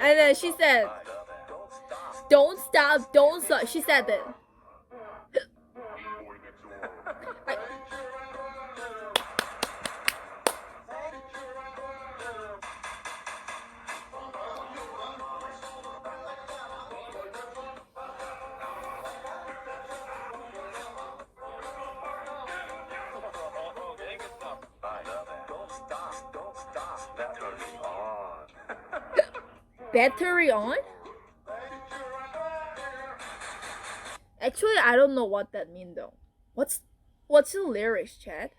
And then she said, don't stop, don't stop. She said that. Battery on? Actually, I don't know what that means though. What's the lyrics, Chad?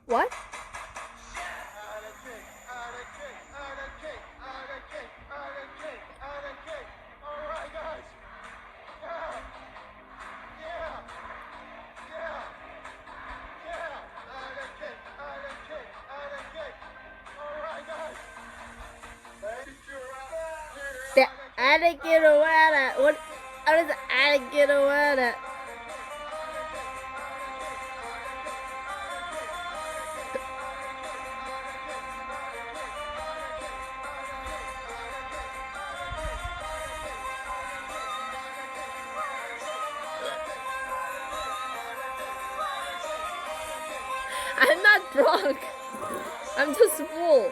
What? The alligator water. What is the alligator water? I'm not drunk. I'm just full.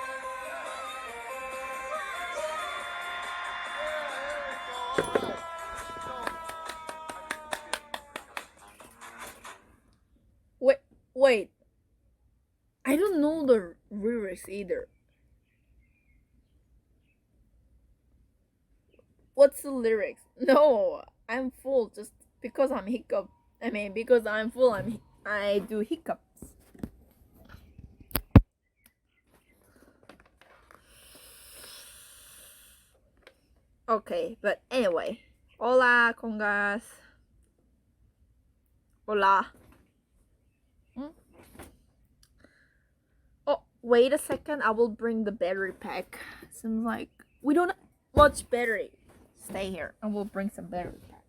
Wait. I don't know the lyrics either. What's the lyrics? No, I'm full just because I'm hiccup. I mean, because I'm full, I do hiccups. Okay, but anyway. Hola, congas. Hola. Oh, wait a second. I will bring the battery pack. Seems like we don't have much battery. Stay here and we'll bring some battery pack.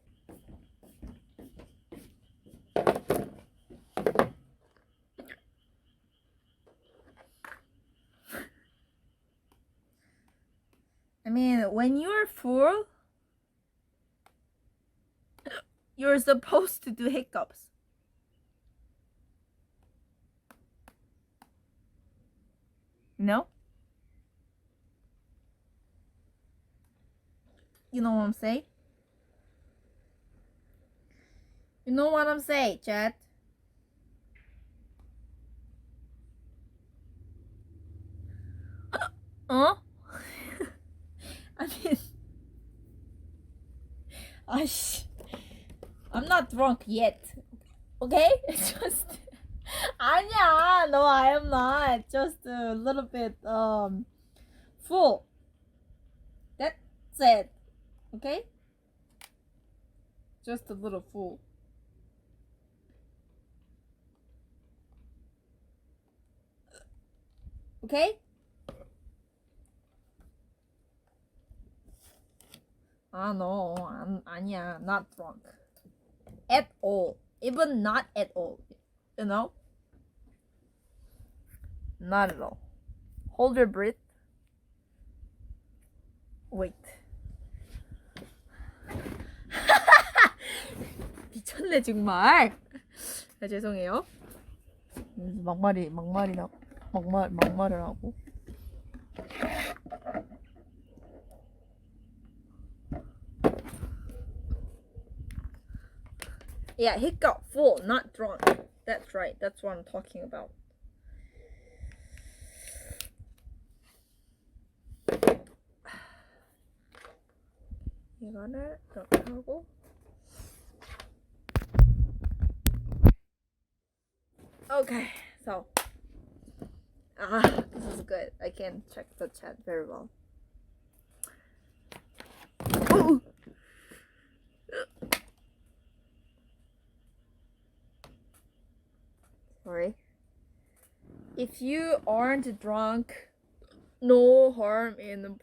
I mean, when you're full, you're supposed to do hiccups. No? You know what I'm saying? You know what I'm saying, chat? Huh? I mean, I'm not drunk yet. Okay? Just 아니야. No, I am not. Just a little bit full. That's it. Okay? Just a little full. Okay? No, 아니야, not drunk. At all. Even not at all. You know? Not at all. Hold your breath. Wait. 미쳤네 정말. 아, 죄송해요. 막말을 하고. Yeah, hiccup, full, not drunk. That's right. That's what I'm talking about. 이거를 이렇게 하고. Okay, so this is good. I can check the chat very well. Ooh. Sorry. If you aren't drunk, no harm in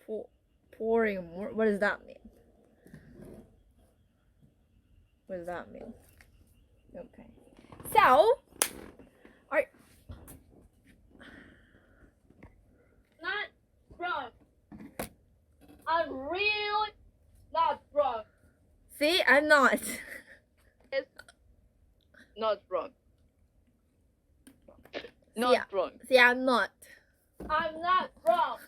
pouring more. What does that mean? What does that mean? Okay. So, Not drunk. I'm really not drunk. see, I'm not. It's not drunk. Not drunk. See, I'm not. I'm not drunk.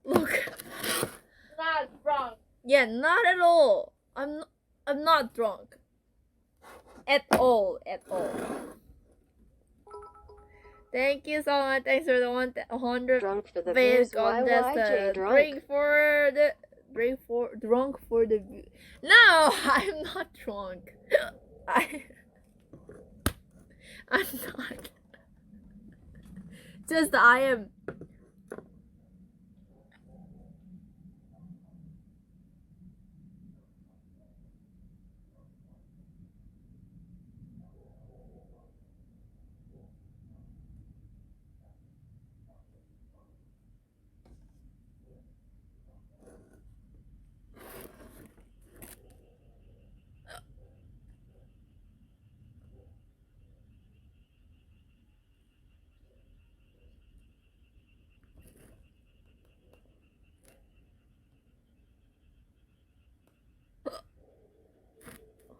Look. Not drunk. Yeah, not at all. I'm not drunk. At all. Thank you so much. Thanks for the 100 Drunk for the base views. YYJ drunk. Drunk for the view. No, I'm not drunk. I'm not. Just I am